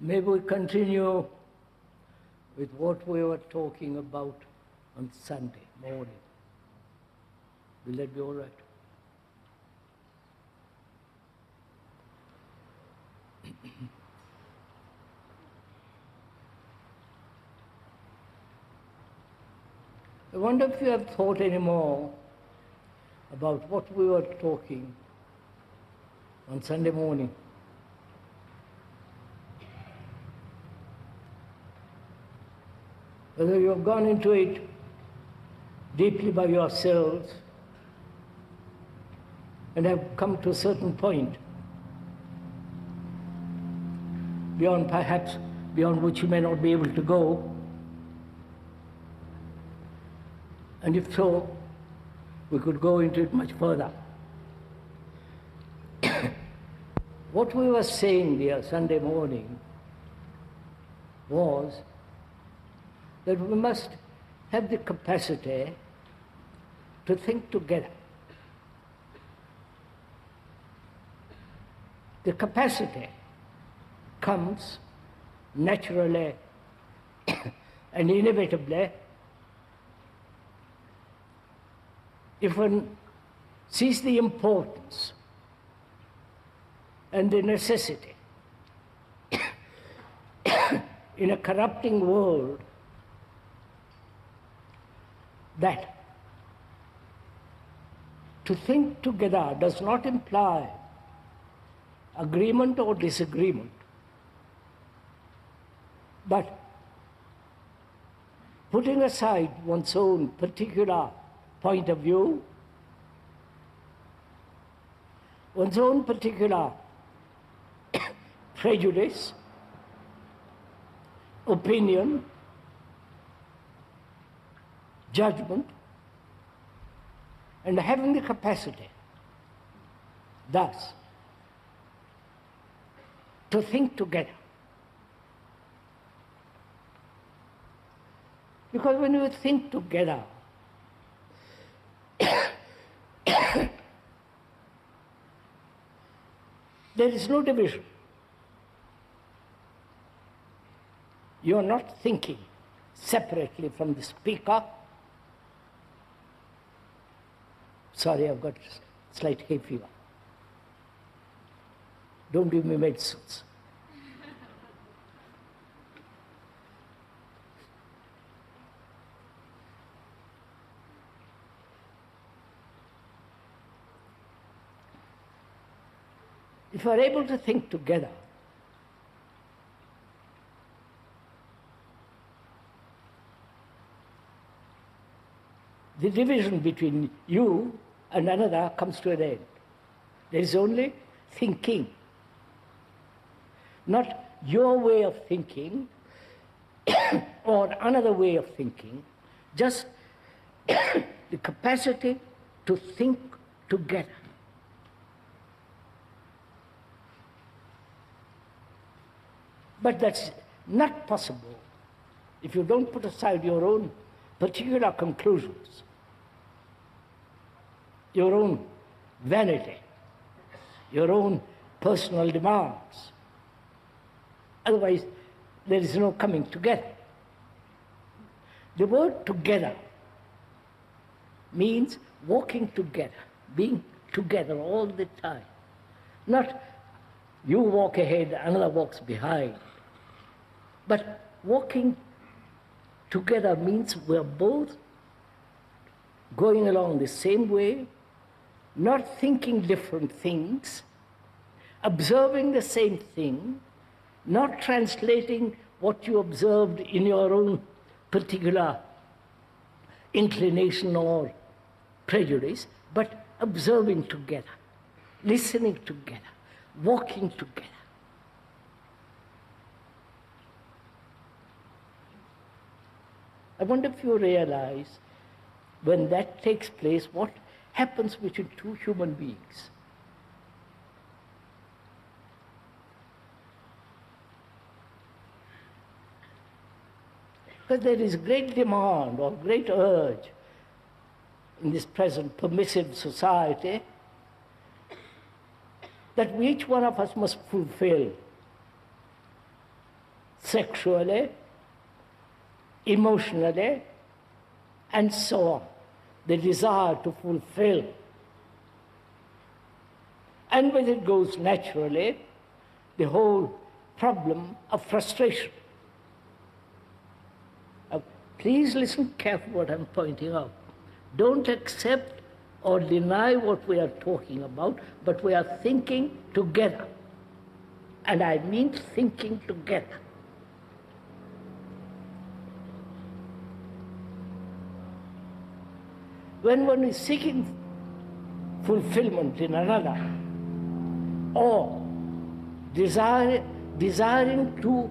Maybe we continue with what we were talking about on Sunday morning. Will that be all right? I wonder if you have thought any more about what we were talking on Sunday morning. Whether you have gone into it deeply by yourselves and have come to a certain point beyond which you may not be able to go. And if so, we could go into it much further. What we were saying there Sunday morning was that we must have the capacity to think together. The capacity comes naturally and inevitably if one sees the importance and the necessity in a corrupting world that to think together does not imply agreement or disagreement, but putting aside one's own particular point of view, one's own particular prejudice, opinion, judgment, and having the capacity, thus, to think together. Because when you think together, there is no division. You are not thinking separately from the speaker. Sorry, I've got slight hay fever. Don't give me medicines. If you are able to think together, the division between you and another comes to an end. There is only thinking, not your way of thinking or another way of thinking, just the capacity to think together. But that's not possible if you don't put aside your own particular conclusions, your own vanity, your own personal demands. Otherwise, there is no coming together. The word together means walking together, being together all the time. Not you walk ahead, another walks behind. But walking together means we're both going along the same way, not thinking different things, observing the same thing, not translating what you observed in your own particular inclination or prejudice, but observing together, listening together, walking together. I wonder if you realize when that takes place, what happens between two human beings. Because there is great demand or great urge in this present permissive society that each one of us must fulfill sexually, emotionally, and so on. The desire to fulfill. And with it goes naturally the whole problem of frustration. Please listen carefully what I'm pointing out. Don't accept or deny what we are talking about, but we are thinking together. And I mean thinking together. When one is seeking fulfillment in another, or desiring to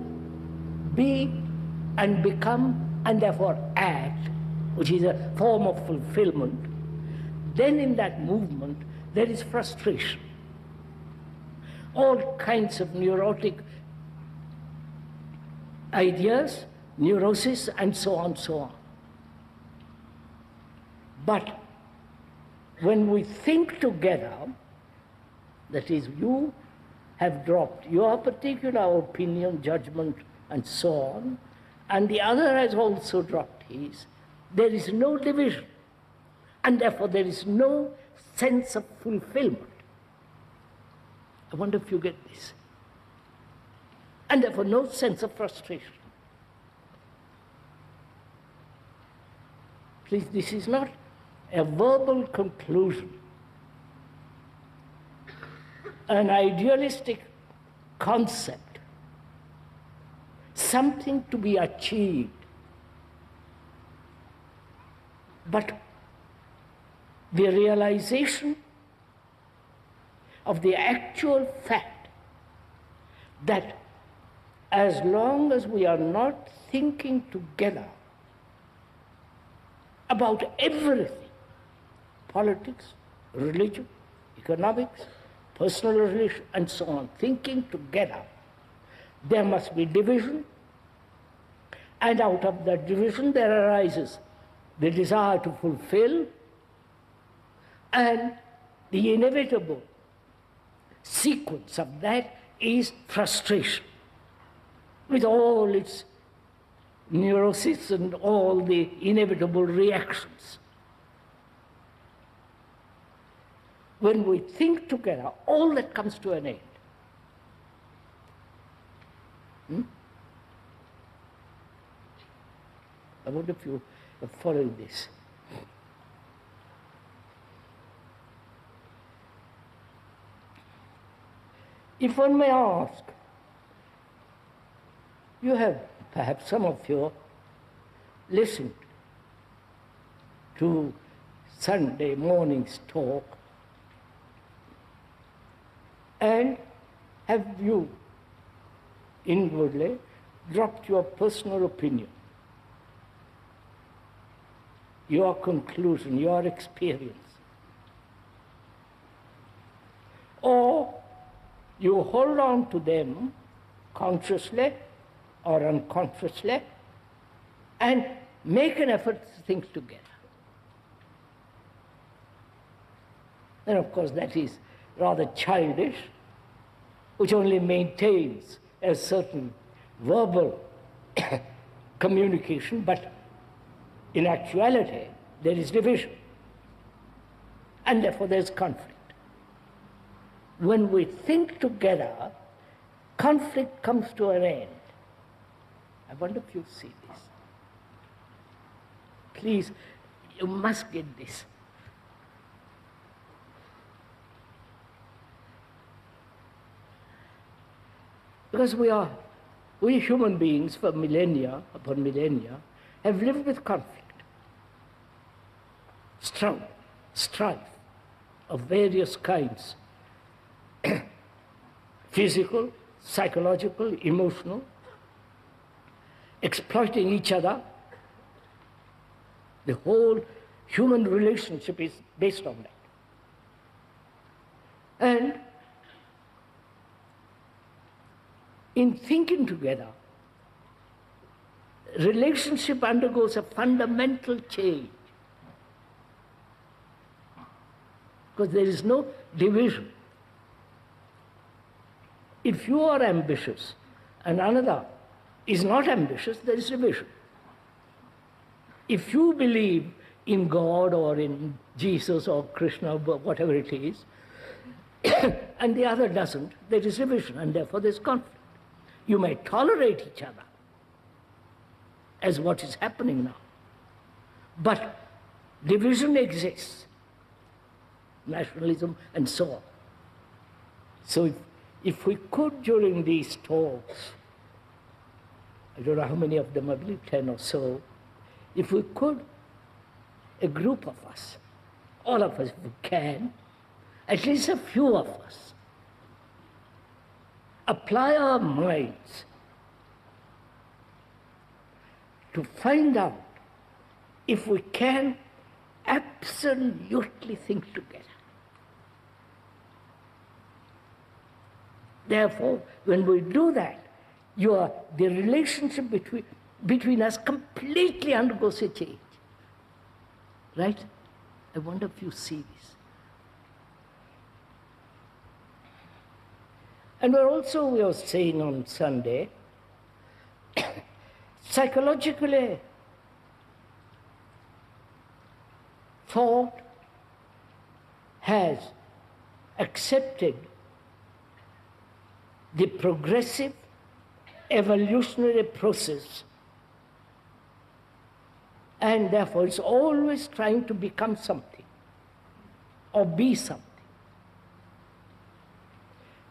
be and become and therefore act, which is a form of fulfillment, then in that movement there is frustration. All kinds of neurotic ideas, neurosis, and so on, so on. But when we think together, that is, you have dropped your particular opinion, judgment, and so on, and the other has also dropped his, there is no division, and therefore there is no sense of fulfillment. I wonder if you get this. And therefore no sense of frustration. Please, this is not a verbal conclusion, an idealistic concept, something to be achieved, but the realization of the actual fact that as long as we are not thinking together about everything, politics, religion, economics, personal relation, and so on, thinking together, there must be division, and out of that division there arises the desire to fulfill, and the inevitable sequence of that is frustration, with all its neurosis and all the inevitable reactions. When we think together, all that comes to an end. I wonder if you are following this. If one may ask, you have, perhaps some of you, listened to Sunday morning's talk, and have you inwardly dropped your personal opinion, your conclusion, your experience? Or you hold on to them consciously or unconsciously and make an effort to think together. And of course that is rather childish, which only maintains a certain verbal communication, but in actuality there is division, and therefore there is conflict. When we think together, conflict comes to an end. I wonder if you see this. Please, you must get this. Because we human beings for millennia upon millennia have lived with conflict, strife of various kinds, physical, psychological, emotional, exploiting each other. The whole human relationship is based on that. And in thinking together, relationship undergoes a fundamental change, because there is no division. If you are ambitious and another is not ambitious, there is division. If you believe in God or in Jesus or Krishna, whatever it is, and the other doesn't, there is division, and therefore there's conflict. You may tolerate each other, as what is happening now, but division exists, nationalism and so on. So if we could, during these talks, I don't know how many of them, I believe 10 or so, if we could, a group of us, all of us if we can, at least a few of us, apply our minds to find out if we can absolutely think together. Therefore, when we do that, the relationship between us completely undergoes a change. Right? I wonder if you see this. And we were saying on Sunday, psychologically, thought has accepted the progressive evolutionary process, and therefore it's always trying to become something or be something.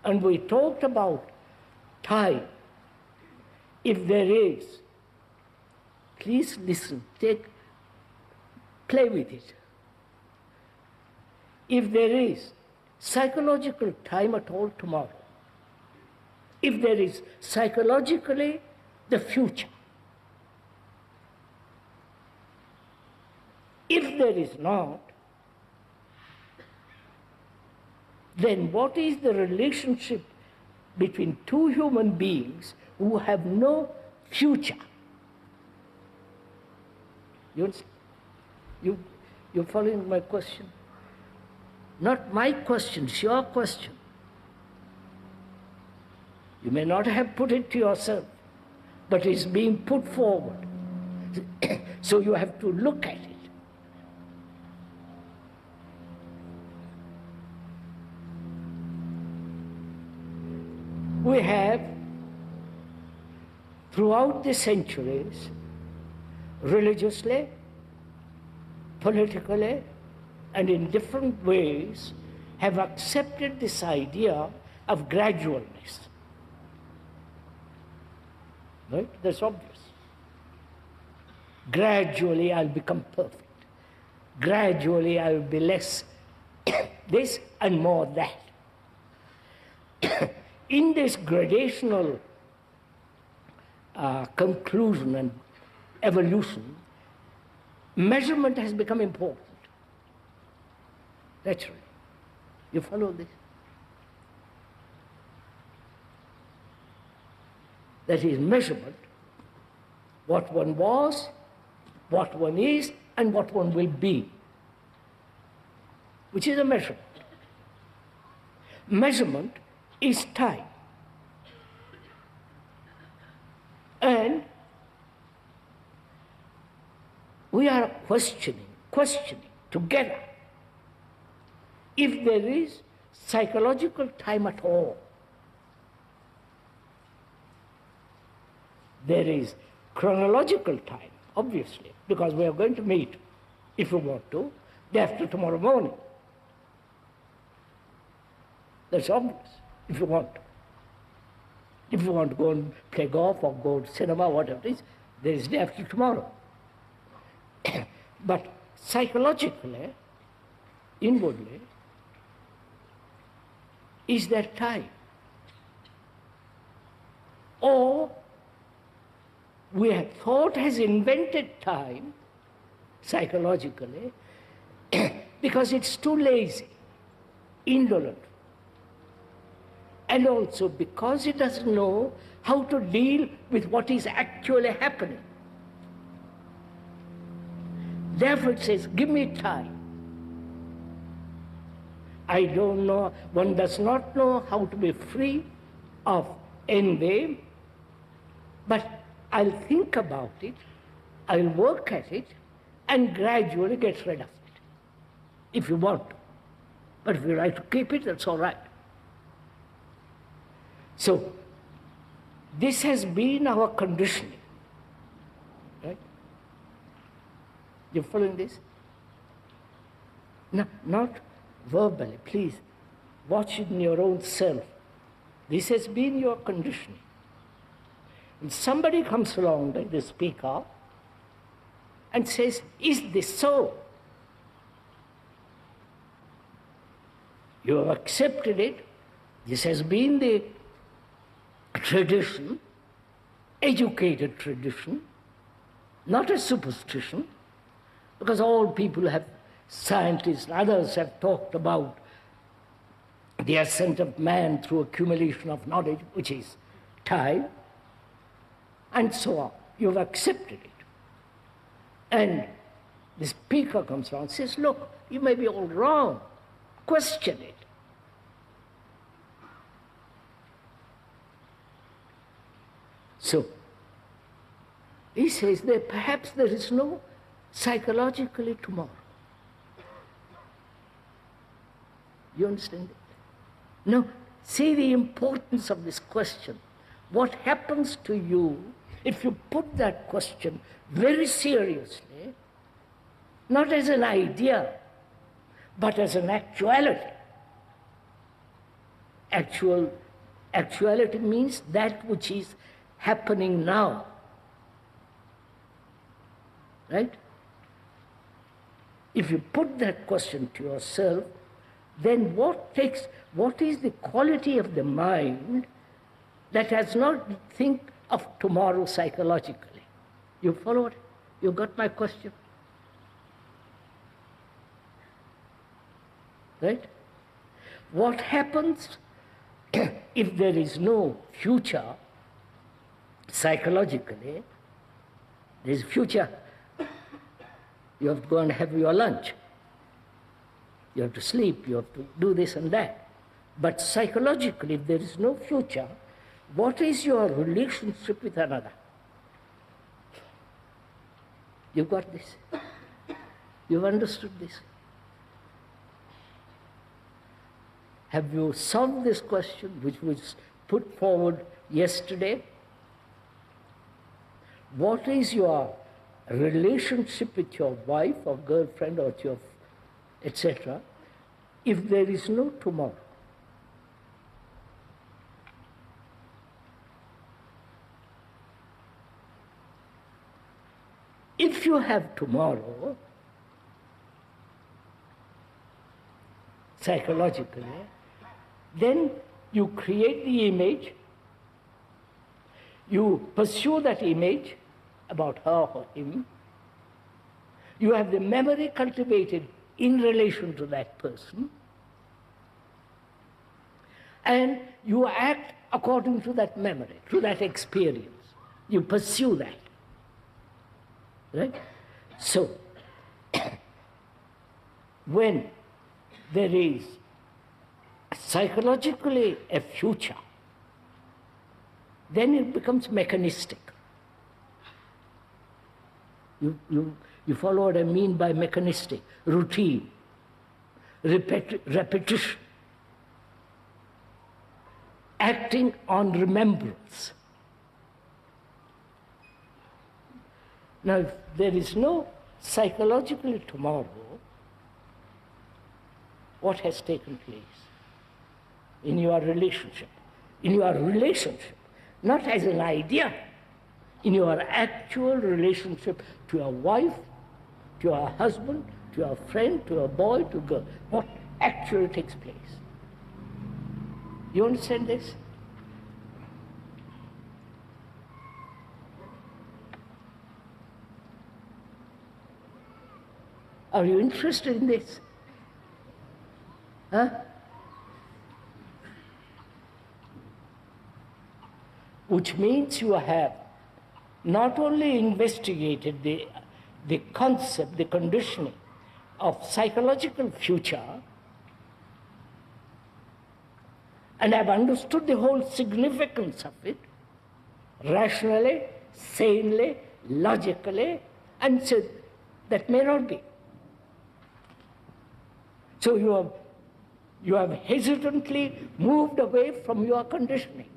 And we talked about time. If there is, please listen, play with it. If there is psychological time at all tomorrow, if there is psychologically the future, if there is not, then what is the relationship between two human beings who have no future? You're following my question? Not my question, it's your question. You may not have put it to yourself, but it's being put forward. So you have to look at it. We have, throughout the centuries, religiously, politically, and in different ways, have accepted this idea of gradualness. Right? That's obvious. Gradually I'll become perfect. Gradually I will be less this and more that. In this gradational conclusion and evolution, measurement has become important. Naturally. You follow this? That is measurement, what one was, what one is, and what one will be, which is a measurement. Measurement is time. And we are questioning together if there is psychological time at all. There is chronological time, obviously, because we are going to meet, if we want to, day after tomorrow morning. That's obvious, if you want to. If you want to go and play golf or go to cinema, whatever it is, there is day after tomorrow. But psychologically, inwardly, is there time? Or thought has invented time, psychologically, because it's too lazy, indolent, and also because it doesn't know how to deal with what is actually happening. Therefore it says, give me time. I don't know, one does not know how to be free of envy, but I'll think about it, I'll work at it, and gradually get rid of it, if you want to. But if you like to keep it, that's all right. So, this has been our conditioning. Right? You following this? No, not verbally, please. Watch it in your own self. This has been your conditioning. And somebody comes along, like the speaker, and says, is this so? You have accepted it. This has been the tradition, educated tradition, not a superstition, because all people have, scientists and others have talked about the ascent of man through accumulation of knowledge, which is time, and so on. You've accepted it. And the speaker comes along and says, look, you may be all wrong. Question it. So, he says that perhaps there is no psychologically tomorrow. You understand it? No, see the importance of this question. What happens to you if you put that question very seriously, not as an idea, but as an actuality? Actuality means that which is happening now. Right? If you put that question to yourself, then what is the quality of the mind that has not think of tomorrow psychologically? You followed? You got my question? Right? What happens if there is no future psychologically? There is future. You have to go and have your lunch. You have to sleep, you have to do this and that. But psychologically, if there is no future, what is your relationship with another? You got this? You've understood this? Have you solved this question, which was put forward yesterday? What is your relationship with your wife or girlfriend or your etc., if there is no tomorrow? If you have tomorrow, psychologically, then you create the image, you pursue that image about her or him, you have the memory cultivated in relation to that person, and you act according to that memory, to that experience. You pursue that. Right? So, when there is psychologically a future, then it becomes mechanistic. You follow what I mean by mechanistic? Routine, repetition, acting on remembrance. Now, if there is no psychological tomorrow, what has taken place in your relationship? In your relationship, not as an idea, in your actual relationship to your wife, to your husband, to your friend, to your boy, to girl. What actually takes place? You understand this? Are you interested in this? Huh? Which means you have not only investigated the concept, the conditioning of psychological future, and have understood the whole significance of it, rationally, sanely, logically, and said, that may not be. So you have hesitantly moved away from your conditioning.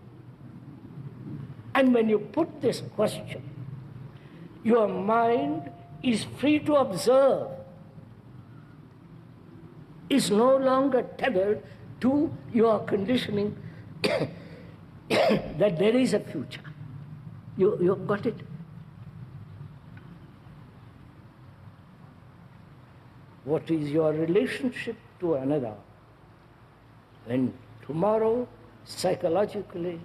And when you put this question, your mind is free to observe, is no longer tethered to your conditioning that there is a future. You've got it? What is your relationship to another when tomorrow psychologically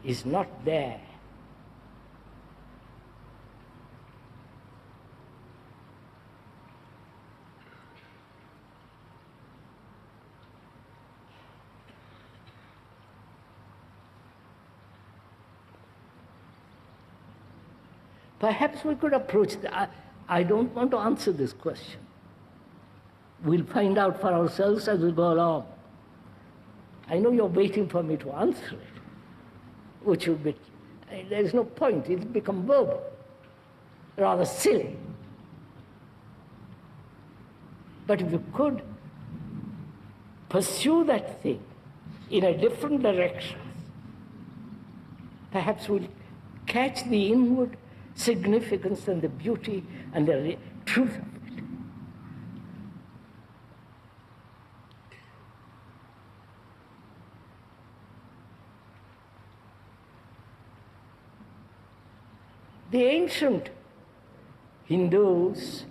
is not there? Perhaps we could approach that. I don't want to answer this question. We'll find out for ourselves as we go along. I know you're waiting for me to answer it, which will be, there's no point, it'll become verbal, rather silly. But if you could pursue that thing in a different direction, perhaps we'll catch the inward significance and the beauty and the truth of it. The ancient Hindus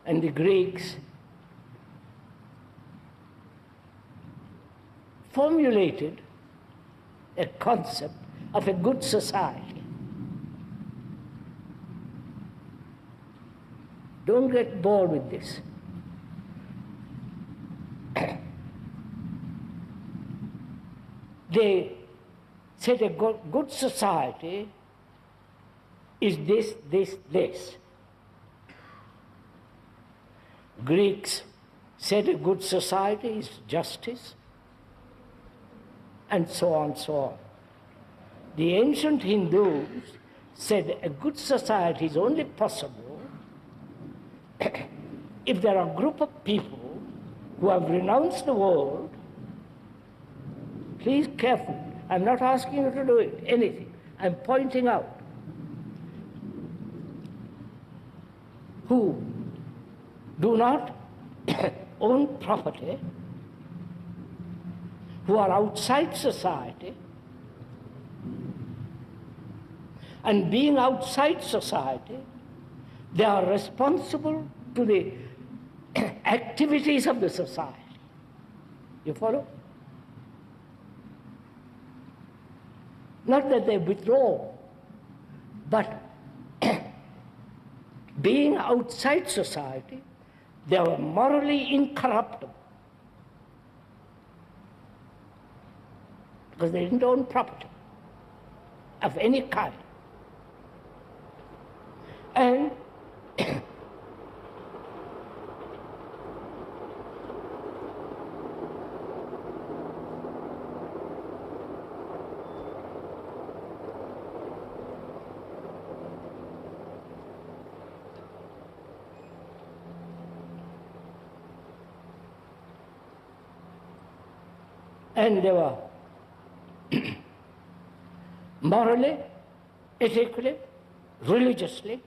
and the Greeks formulated a concept of a good society. Don't get bored with this. They said a good society is this, this, this. Greeks said a good society is justice, and so on, so on. The ancient Hindus said a good society is only possible if there are a group of people who have renounced the world. Please careful, I'm not asking you to do anything, I'm pointing out. Who do not own property, who are outside society, and being outside society, they are responsible to the activities of the society. You follow? Not that they withdraw, but being outside society, they are morally incorruptible. Because they didn't own property of any kind. And they were morally, ethically, religiously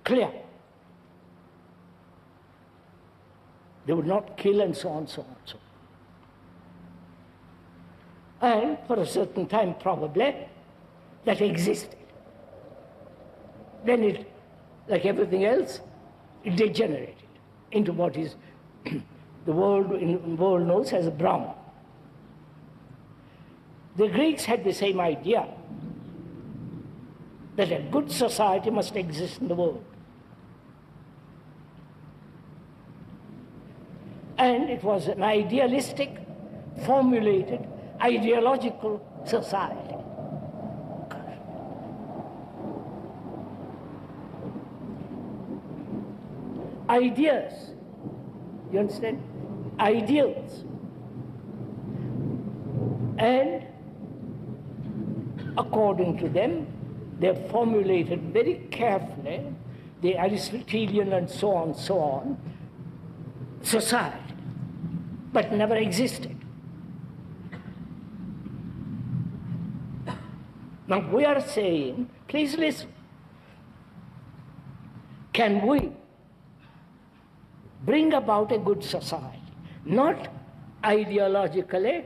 clear. They would not kill and so on, so on, so on. And for a certain time, probably, that existed. Then it, like everything else, it degenerated into what is the world knows as a Brahman. The Greeks had the same idea, that a good society must exist in the world. And it was an idealistic, formulated, ideological society. Ideas, you understand? Ideals. And according to them, They've formulated very carefully the Aristotelian and so on, society, but never existed. Now we are saying, please listen, can we bring about a good society? Not ideologically,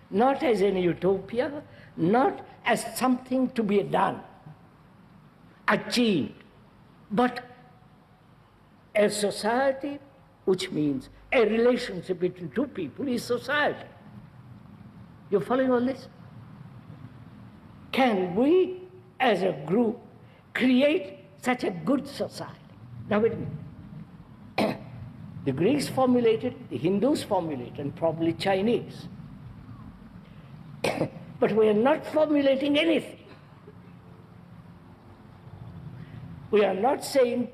not as an utopia, not as something to be done, achieved, but a society, which means a relationship between two people is society. You're following all this? Can we, as a group, create such a good society? Now wait a minute. The Greeks formulated, the Hindus formulated, and probably Chinese. But we are not formulating anything. We are not saying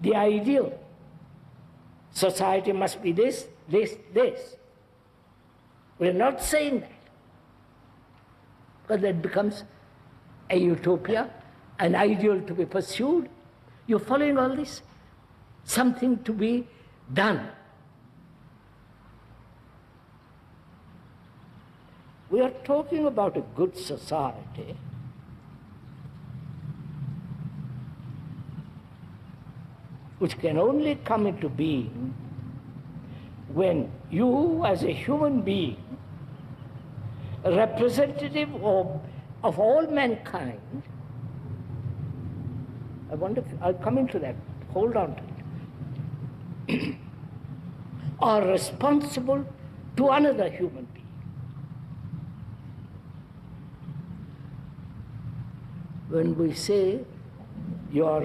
the ideal society must be this, this, this. We are not saying that. Because that becomes a utopia, an ideal to be pursued. You're following all this? Something to be done. We are talking about a good society which can only come into being when you, as a human being, a representative of all mankind, I wonder if I'll come into that, hold on to it, are responsible to another human being. When we say you are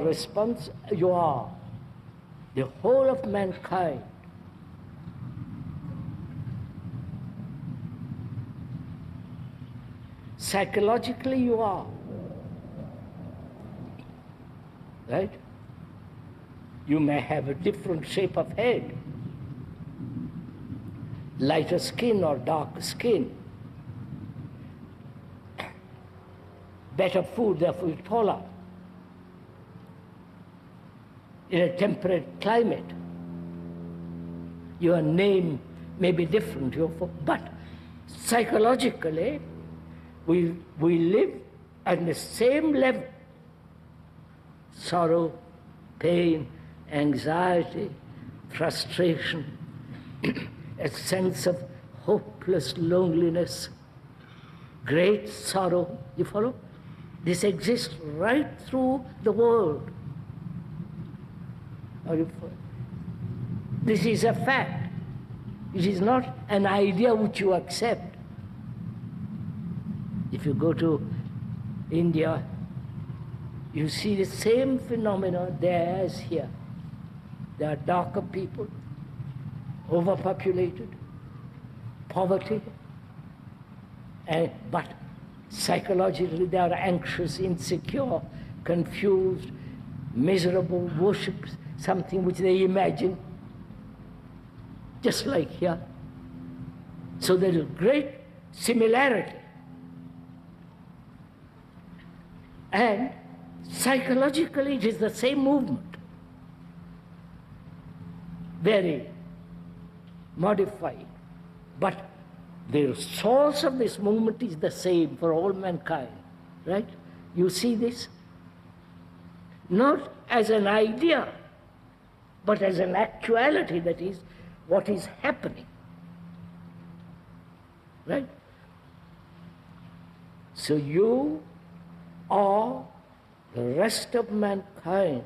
the whole of mankind, psychologically you are, right? You may have a different shape of head, lighter skin or darker skin, better food, therefore you're taller. In a temperate climate, your name may be different, but psychologically, we live at the same level. Sorrow, pain, anxiety, frustration, a sense of hopeless loneliness, great sorrow. You follow? This exists right through the world. This is a fact. It is not an idea which you accept. If you go to India, you see the same phenomena there as here. There are darker people, overpopulated, poverty, but psychologically they are anxious, insecure, confused, miserable, worship something which they imagine, just like here. So there is a great similarity. And psychologically it is the same movement, very modified. But the source of this movement is the same for all mankind, right? You see this? Not as an idea, but as an actuality, that is what is happening, right? So you are the rest of mankind.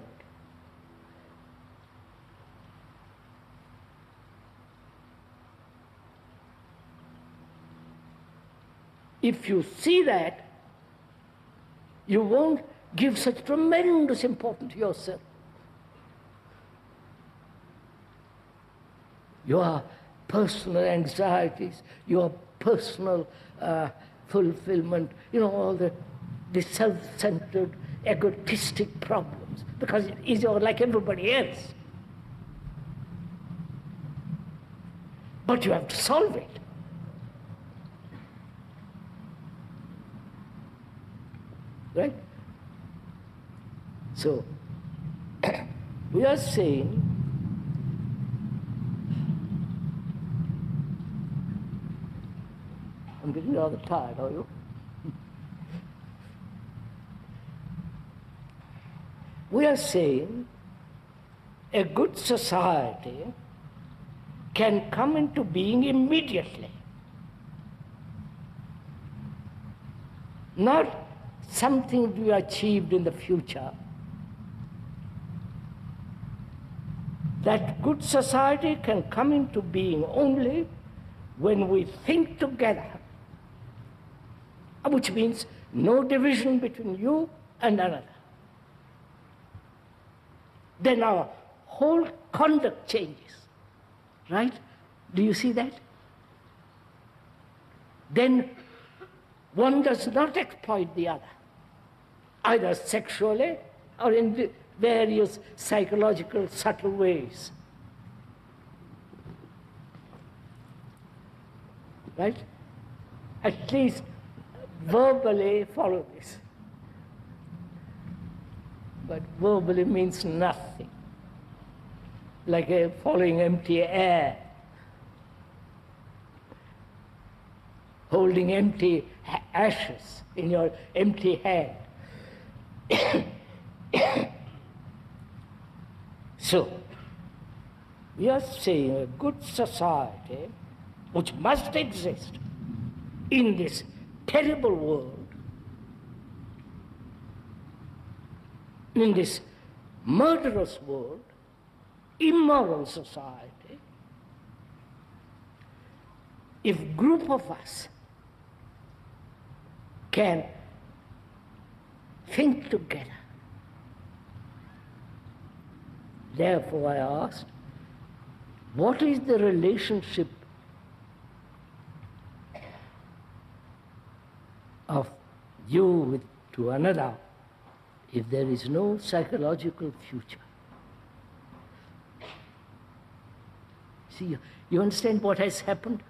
If you see that, you won't give such tremendous importance to yourself. Your personal anxieties, your personal fulfillment, all the self-centered, egotistic problems, because you're like everybody else. But you have to solve it. right? So, we are saying I'm getting rather tired, are you? We are saying a good society can come into being immediately. Not something to be achieved in the future. That good society can come into being only when we think together, which means no division between you and another. Then our whole conduct changes, right? Do you see that? Then one does not exploit the other, either sexually or in various psychological subtle ways. Right? At least verbally follow this. But verbally means nothing, like following empty air, holding empty ashes in your empty hand. So, we are saying a good society, which must exist in this terrible world, in this murderous world, immoral society, if group of us can think together. Therefore, I asked, what is the relationship of you to another if there is no psychological future? See, you understand what has happened?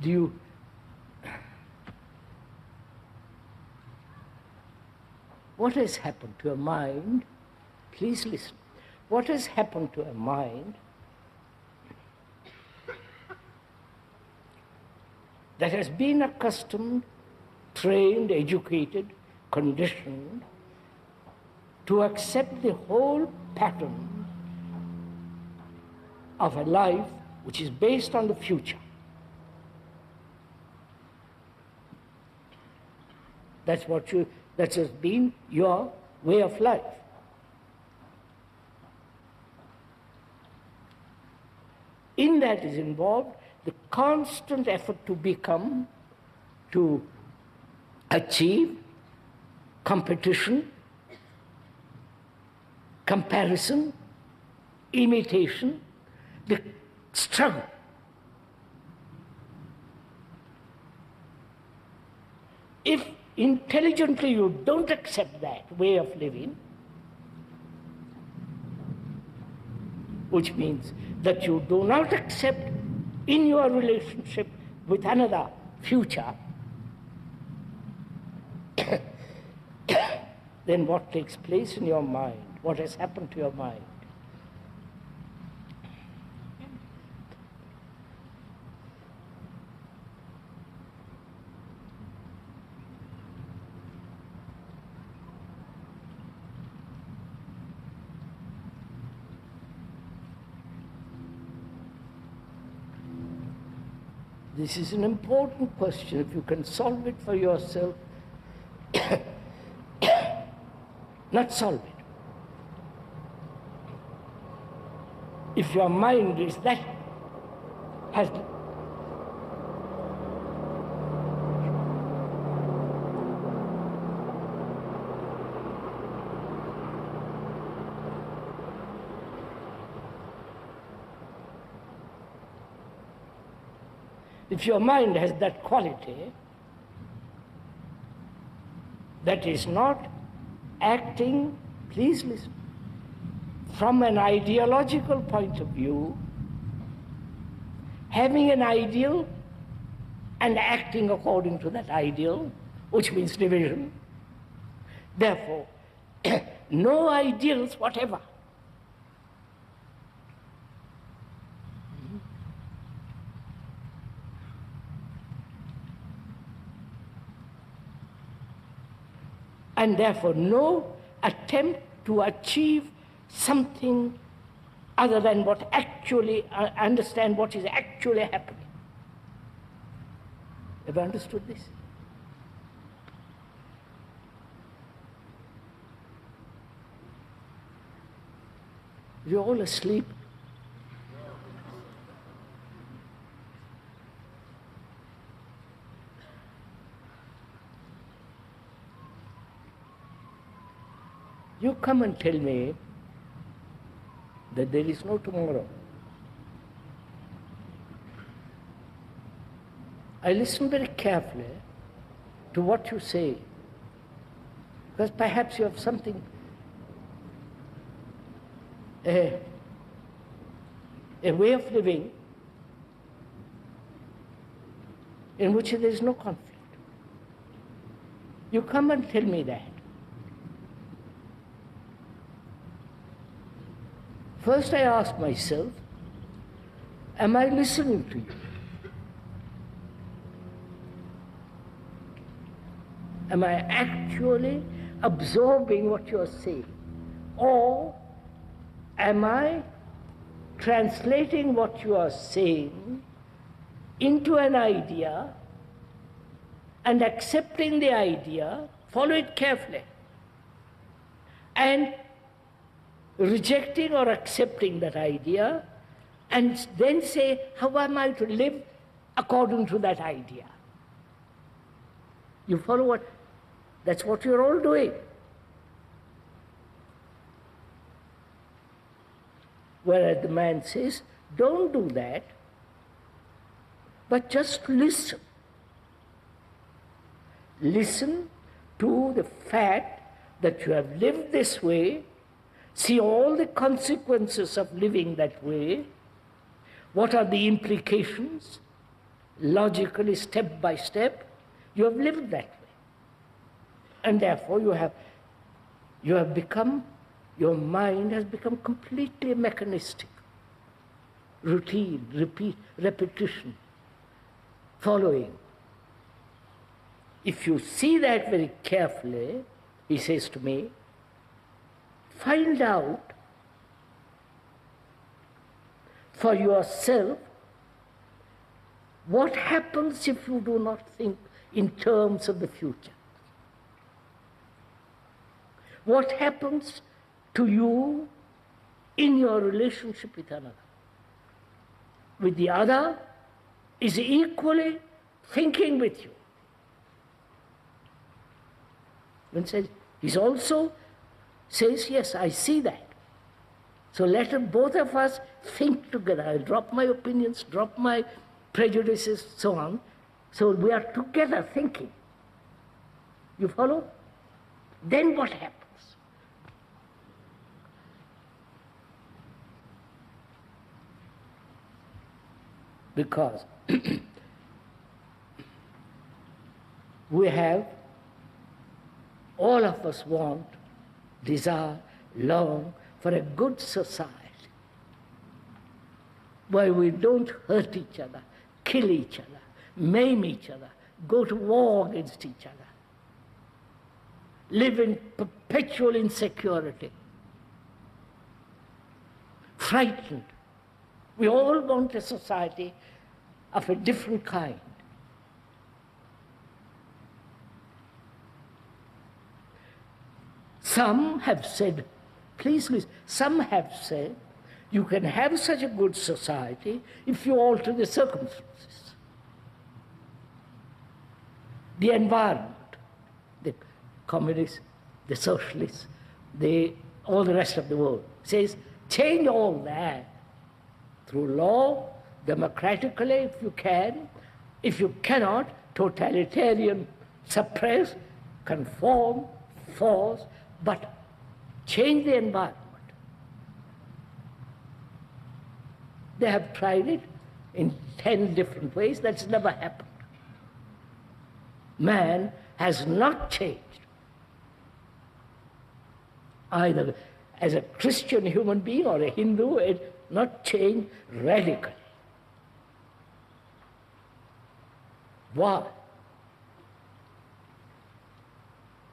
Do you? What has happened to a mind? Please listen. What has happened to a mind that has been accustomed, trained, educated, conditioned to accept the whole pattern of a life which is based on the future? That has been your way of life. In that is involved the constant effort to become, to achieve, competition, comparison, imitation, the struggle. If intelligently you don't accept that way of living, which means that you do not accept in your relationship with another future, then what takes place in your mind? What has happened to your mind? This is an important question. If you can solve it for yourself, not solve it. If your mind is that, has if your mind has that quality, that is not acting, please listen, from an ideological point of view, having an ideal and acting according to that ideal, which means division. Therefore, no ideals whatever. And therefore, no attempt to achieve something other than what actually, understand what is actually happening. Have you understood this? You're all asleep. You come and tell me that there is no tomorrow. I listen very carefully to what you say, because perhaps you have something, a way of living in which there is no conflict. You come and tell me that. First I ask myself, am I listening to you? Am I actually absorbing what you are saying? Or am I translating what you are saying into an idea and accepting the idea, follow it carefully, and rejecting or accepting that idea, and then say, how am I to live according to that idea? You follow what? That's what you're all doing. Whereas the man says, don't do that, but just listen. Listen to the fact that you have lived this way, see all the consequences of living that way, what are the implications, logically, step by step. You have lived that way. And therefore you have become, your mind has become completely mechanistic. Routine, repetition, following. If you see that very carefully, he says to me, find out for yourself what happens if you do not think in terms of the future. What happens to you in your relationship with another? With the other is equally thinking with you. And says, he also says, yes, I see that. So let both of us think together. I'll drop my opinions, drop my prejudices, so on. So we are together thinking. You follow? Then what happens? Because we have, all of us want, desire, long for a good society where we don't hurt each other, kill each other, maim each other, go to war against each other, live in perpetual insecurity, frightened. We all want a society of a different kind. Some have said, please listen, some have said, you can have such a good society if you alter the circumstances. The environment, the communists, the socialists, all the rest of the world says, change all that through law, democratically if you can. If you cannot, totalitarian, suppress, conform, force, but change the environment. They have tried it in 10 different ways. That's never happened. man has not changed, either as a Christian human being or a Hindu, it not changed radically. Why?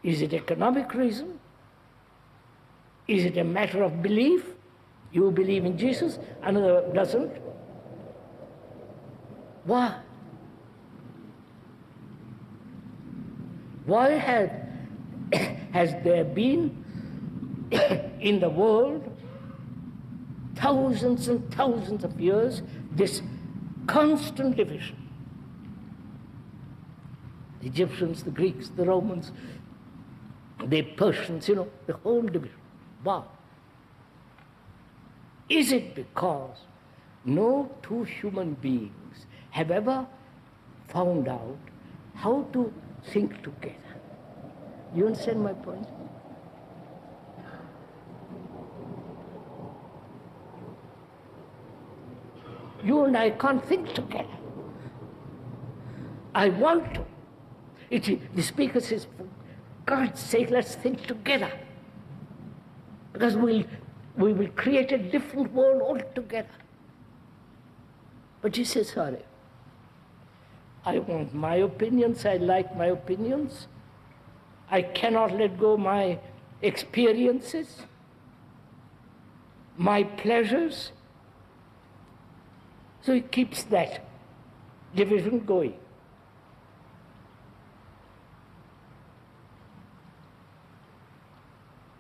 Is it economic reason? Is it a matter of belief? You believe in Jesus, another doesn't. Why? Why has there been in the world thousands and thousands of years this constant division? The Egyptians, the Greeks, the Romans, the Persians, the whole division. Why? Is it because no two human beings have ever found out how to think together? You understand my point? You and I can't think together. I want to. The speaker says, for God's sake, let's think together. Because we will create a different world altogether. But he says, sorry, I want my opinions, I like my opinions. I cannot let go my experiences, my pleasures. So he keeps that division going.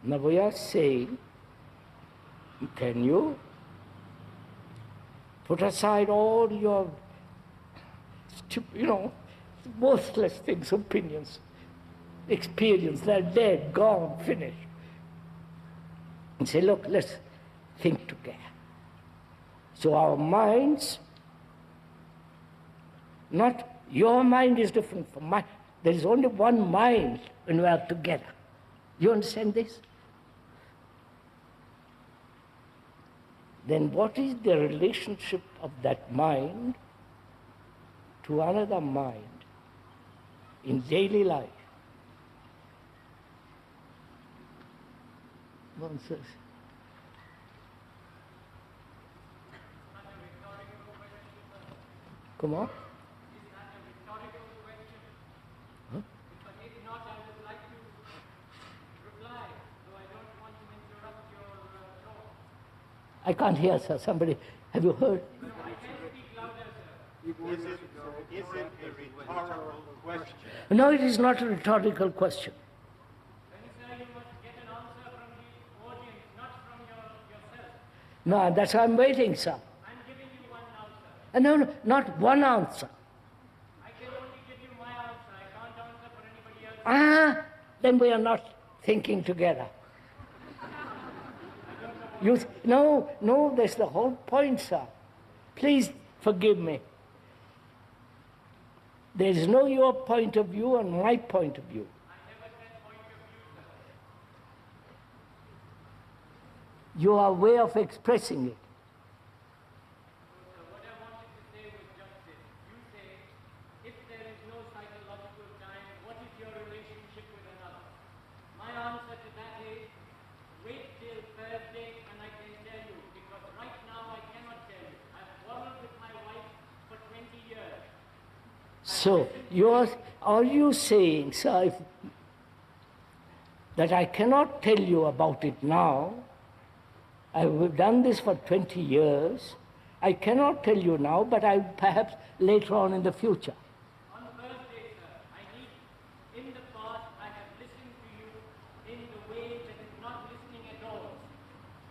Now we are saying, can you put aside all your, worthless things, opinions, experience, they're dead, gone, finished. And say, look, let's think together. So our minds, not your mind is different from mine. There is only one mind when we are together. You understand this? Then what is the relationship of that mind to another mind in daily life? One says, come on. I can't hear, sir. Somebody, have you heard? No, I can speak louder, sir. Is it a rhetorical question? No, it is not a rhetorical question. Then, sir, you must get an answer from the audience, not from yourself. No, that's why I'm waiting, sir. I'm giving you one answer. No, not one answer. I can only give you my answer. I can't answer for anybody else. Then we are not thinking together. No, that's the whole point, sir. Please forgive me. There is no your point of view and my point of view. I never said point of view, sir. Your way of expressing it. So, what I wanted to say was just this. You say, if there is no psychological time, what is your relationship with another? My answer to that is, wait till Thursday and I can tell you, because right now I cannot tell you. I've quarreled with my wife for 20 years. So, are you saying, sir, that I cannot tell you about it now? I've done this for 20 years. I cannot tell you now, but perhaps later on in the future. On Thursday, sir, in the past, I have listened to you in the way that is not listening at all.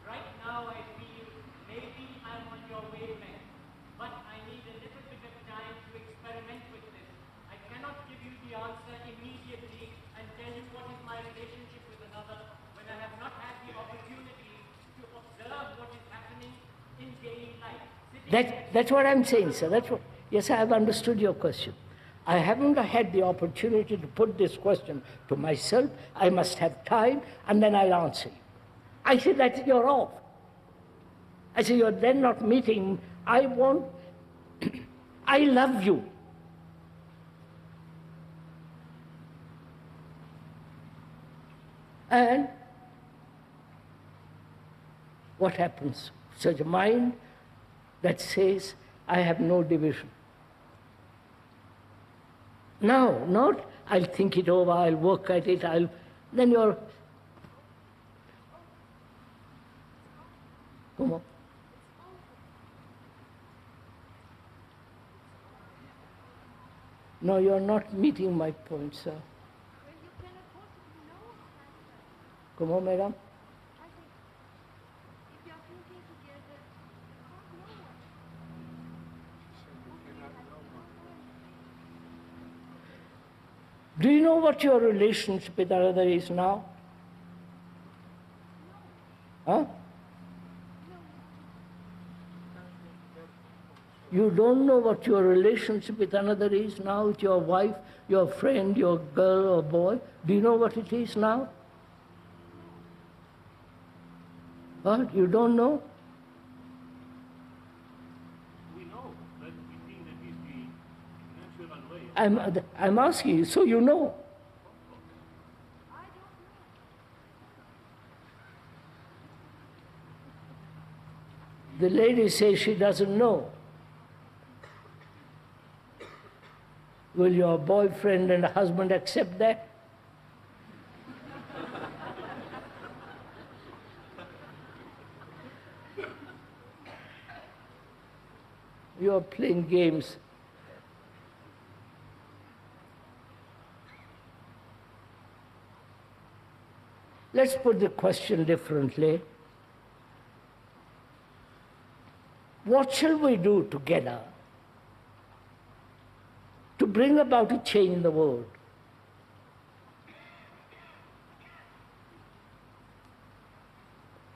Right now, I feel maybe I'm on your wavelength, but I need a little bit of time to experiment with this. I cannot give you the answer immediately and tell you what is my relationship with another when I have not had the opportunity to observe what is happening in daily life. That's what I'm saying, sir. Yes, I have understood your question. I haven't had the opportunity to put this question to myself. I must have time, and then I'll answer you. I said that you're off. I said, you're then not meeting. I love you. And what happens? Such a mind that says, I have no division. Now, not I'll think it over, I'll work at it, then you're, come on. No, you're not meeting my point, sir. Come on, madam. Do you know what your relationship with another is now? Huh? You don't know what your relationship with another is now, with your wife, your friend, your girl or boy? Do you know what it is now? What? You don't know? We know, but we think that is the natural way. I'm asking you, so you know. The lady says she doesn't know. Will your boyfriend and husband accept that? You are playing games. Let's put the question differently. What shall we do together to bring about a change in the world?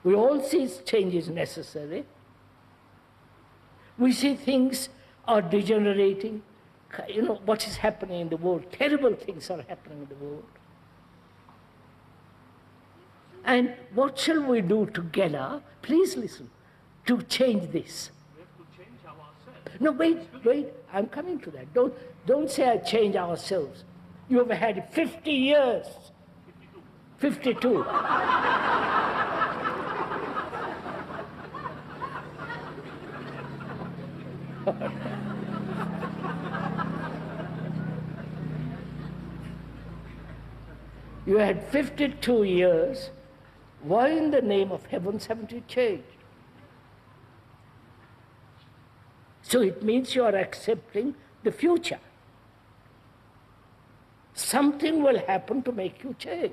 We all see change is necessary. We see things are degenerating. You know, what is happening in the world? Terrible things are happening in the world. And what shall we do together, please listen, to change this? We have to change ourselves. No, wait, I'm coming to that. Don't say I change ourselves. You have had 50 years. 52. You had 52 years. Why in the name of heavens haven't you changed? So it means you are accepting the future. Something will happen to make you change.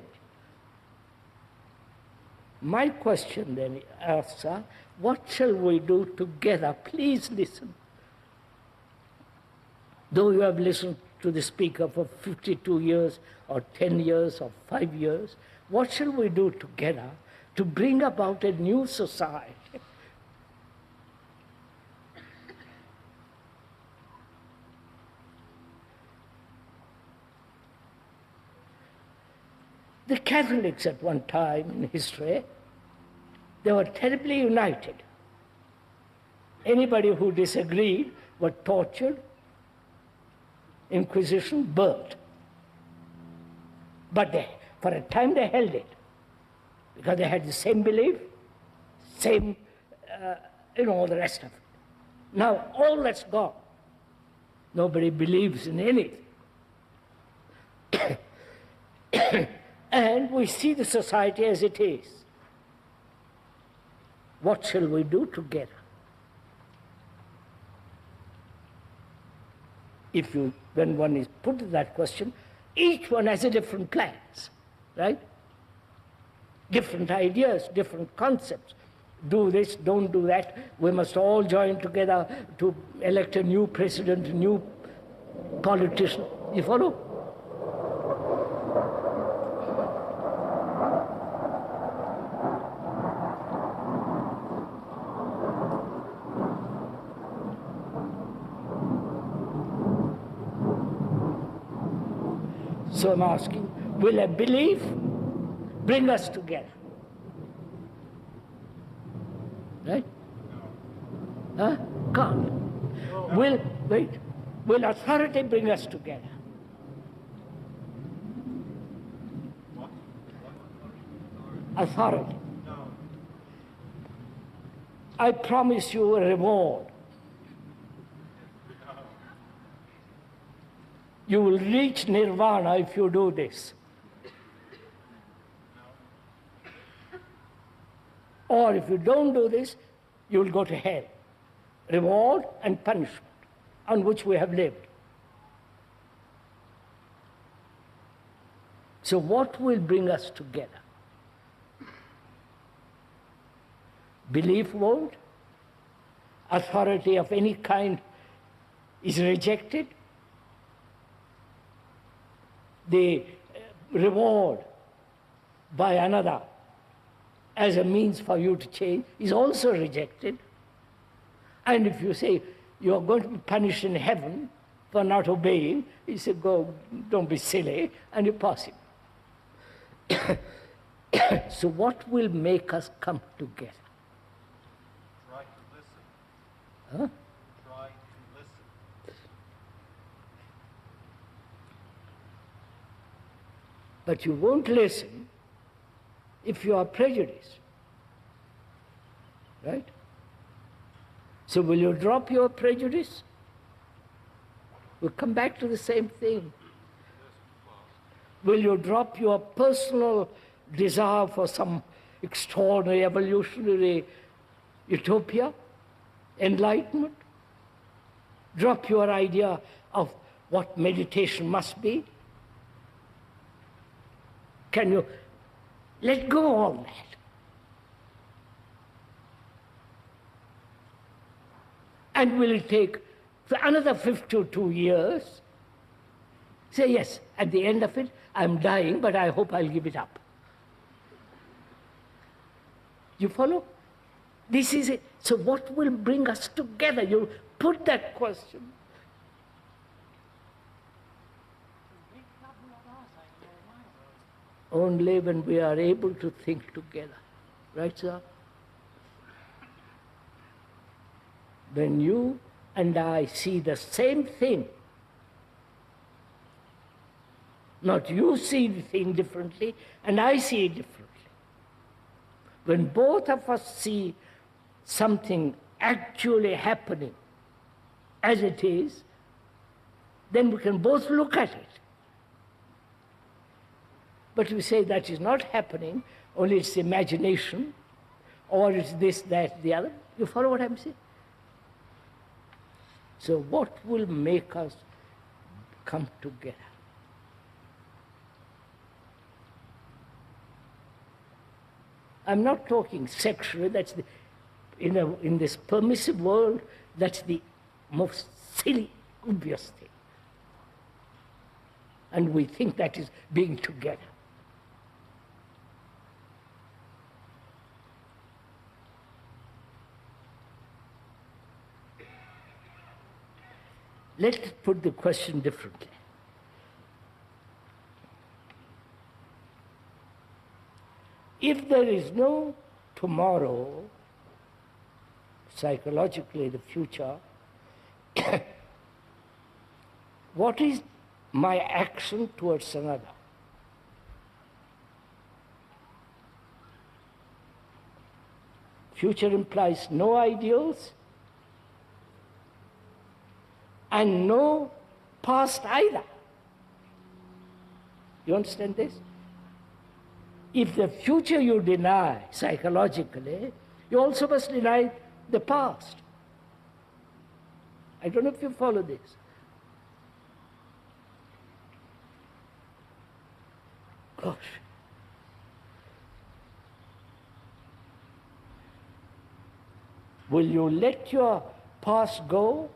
My question then asks, what shall we do together? Please listen. Though you have listened to the speaker for 52 years or 10 years or 5 years, what shall we do together to bring about a new society? The Catholics at one time in history, they were terribly united. Anybody who disagreed were tortured, Inquisition, burnt. But for a time they held it, because they had the same belief, same, all the rest of it. Now all that's gone. Nobody believes in anything. And we see the society as it is. What shall we do together? When one is put to that question, each one has a different plans, right? Different ideas, different concepts. Do this, don't do that. We must all join together to elect a new president, a new politician. You follow? So I'm asking, will a belief bring us together? Right? Huh? Can't. Will authority bring us together? authority. I promise you a reward. You will reach nirvana if you do this. Or if you don't do this, you will go to hell. Reward and punishment on which we have lived. So what will bring us together? Belief won't. Authority of any kind is rejected. The reward by another as a means for you to change is also rejected. And if you say you are going to be punished in heaven for not obeying, you say, go, don't be silly, and you pass it. So what will make us come together? Try to listen. Huh? Try to listen. But you won't listen if you are prejudiced. Right? So will you drop your prejudice? We'll come back to the same thing. Will you drop your personal desire for some extraordinary evolutionary utopia, enlightenment? Drop your idea of what meditation must be? Can you let go of all that? And will it take for another 52 years? Say, yes, at the end of it, I'm dying, but I hope I'll give it up. You follow? This is it. So what will bring us together? You put that question. Only when we are able to think together. Right, sir? When you and I see the same thing, not you see the thing differently and I see it differently. When both of us see something actually happening as it is, then we can both look at it. But we say that is not happening, only it's imagination, or it's this, that, the other. You follow what I'm saying? So what will make us come together? I'm not talking sexually, that's the, in this permissive world, that's the most silly, obvious thing. And we think that is being together. Let's put the question differently. If there is no tomorrow, psychologically the future, what is my action towards another? Future implies no ideals and no past either. You understand this? If the future you deny psychologically, you also must deny the past. I don't know if you follow this. Gosh. Will you let your past go?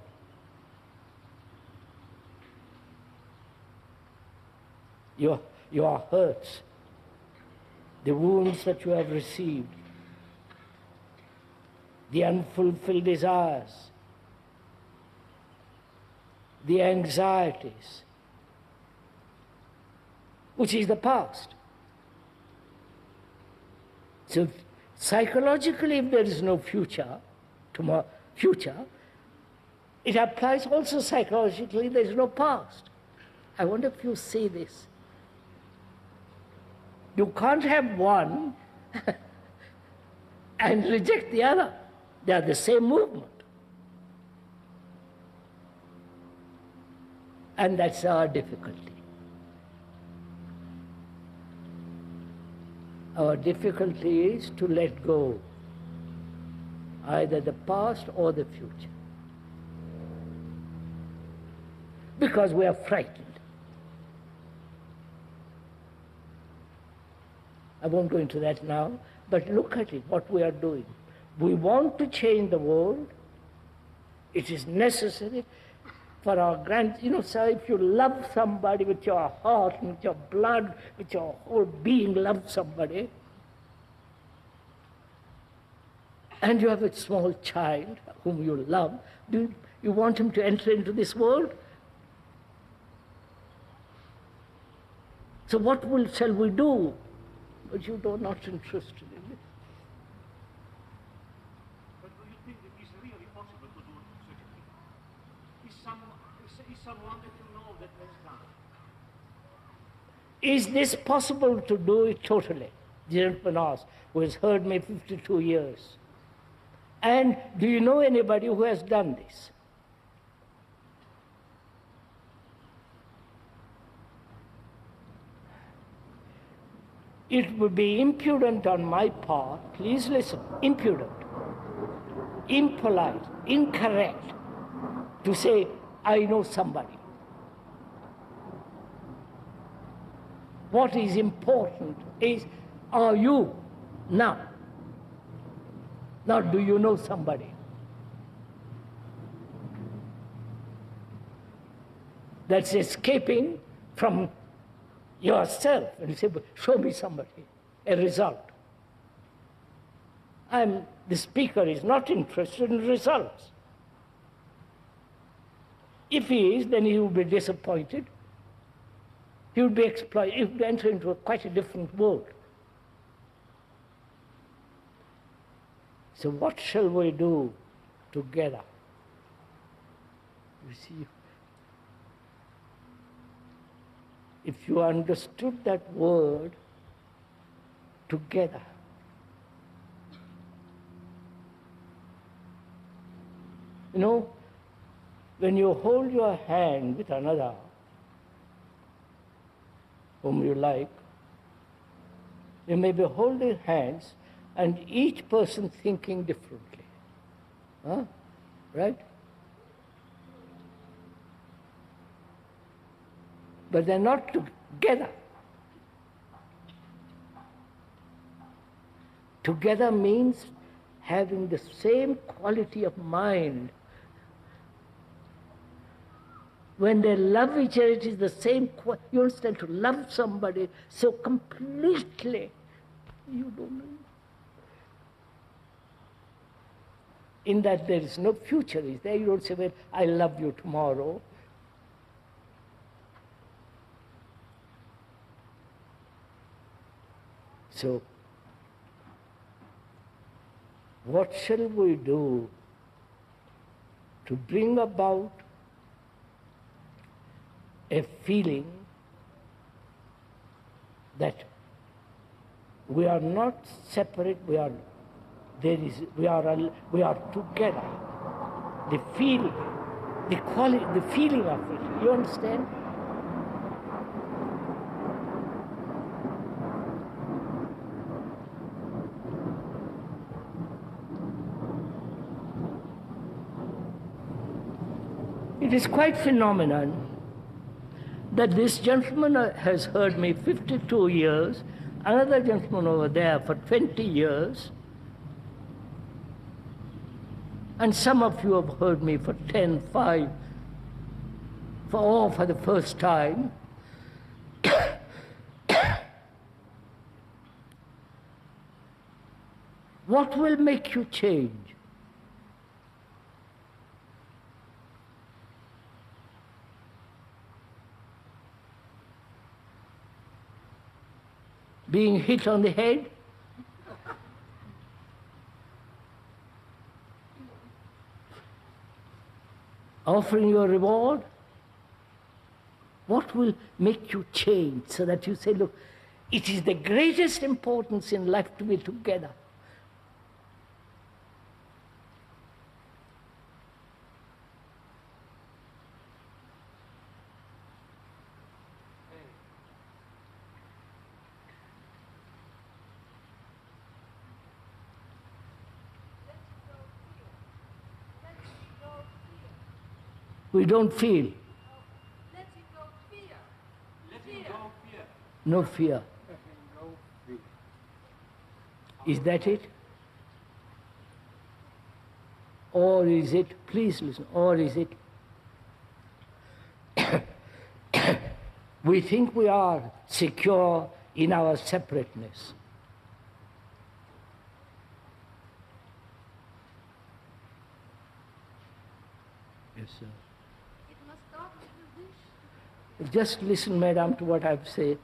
Your hurts, the wounds that you have received, the unfulfilled desires, the anxieties, which is the past. So psychologically, if there is no future, it applies also psychologically, there is no past. I wonder if you see this. You can't have one and reject the other. They are the same movement. And that's our difficulty. Our difficulty is to let go either the past or the future, because we are frightened. I won't go into that now, but look at it, what we are doing. We want to change the world. It is necessary for our sir, if you love somebody with your heart, with your blood, with your whole being, love somebody, and you have a small child whom you love, do you want him to enter into this world? So what shall we do? But you are not interested in it. But do you think it is really possible to do such a thing? Is someone that you know that has done? Is this possible to do it totally? The gentleman asked, who has heard me 52 years. And do you know anybody who has done this? It would be impudent on my part, please listen, impudent, impolite, incorrect to say, I know somebody. What is important is, are you now? Now, do you know somebody? That's escaping from yourself and say, show me somebody, a result. The speaker is not interested in results. If he is, then he will be disappointed. He will be exploited. He will enter into quite a different world. So what shall we do together? You see, if you understood that word, together, you know, when you hold your hand with another whom you like, you may be holding hands and each person thinking differently. Huh? Right? But they're not together. Together means having the same quality of mind. When they love each other, it is the same quality. You understand, to love somebody so completely, you don't know. In that there is no future, is there? You don't say, well, I love you tomorrow. So, what shall we do to bring about a feeling that we are not separate, we are together. The feeling, the quality, the feeling of it, you understand? It is quite phenomenon that this gentleman has heard me 52 years, another gentleman over there for 20 years, and some of you have heard me for 10, 5, for the first time. What will make you change? Being hit on the head? Offering you a reward? What will make you change so that you say, look, It is the greatest importance in life to be together. We don't feel. Let it go fear. Letting go fear. No fear. Is that it? Or is it, please listen, or is it, we think we are secure in our separateness. Yes, sir. It must start with the wish. Just listen, madam, to what I've said.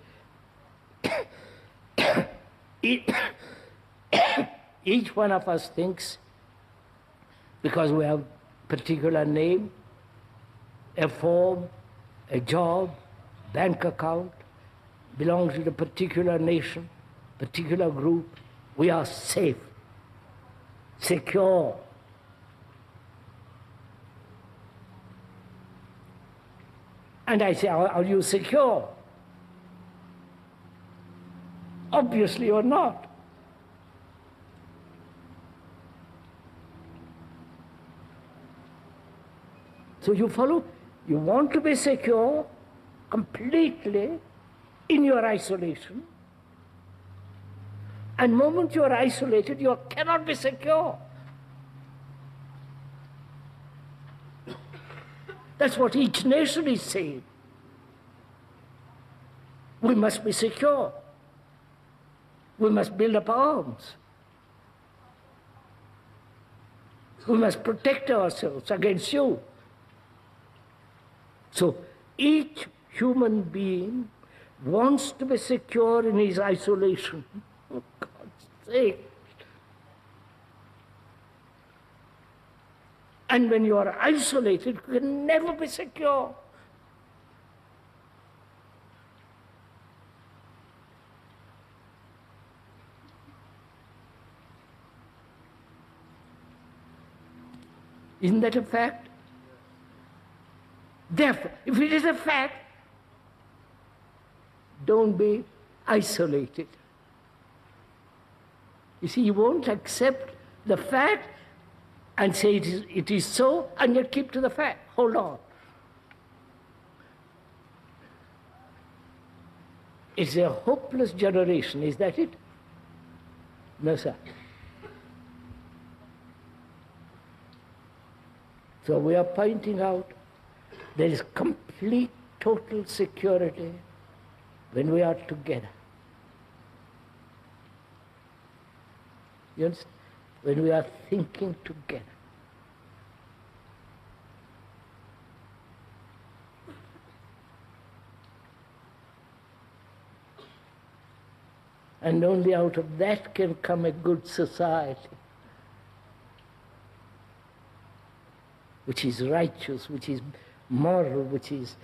Each one of us thinks, because we have particular name, a form, a job, bank account, belong to the particular nation, particular group, we are safe, secure. And I say, are you secure? Obviously you're not. So you follow, you want to be secure completely in your isolation. And the moment you are isolated, you cannot be secure. That's what each nation is saying. We must be secure. We must build up arms. We must protect ourselves against you. So each human being wants to be secure in his isolation. For God's sake. And when you are isolated, you can never be secure. Isn't that a fact? Therefore, if it is a fact, don't be isolated. You see, you won't accept the fact and say it is so, and yet keep to the fact. Hold on. It's a hopeless generation, is that it? No, sir. So we are pointing out there is complete, total security when we are together. You understand? When we are thinking together. And only out of that can come a good society, which is righteous, which is moral, which is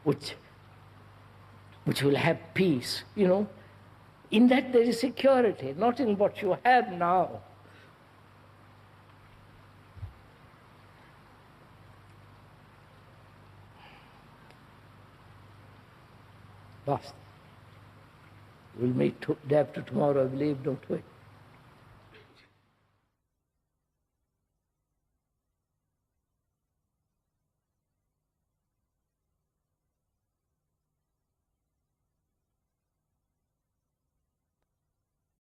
which will have peace, you know. In that there is security, not in what you have now. Basta. We'll meet day after tomorrow, I believe, don't we?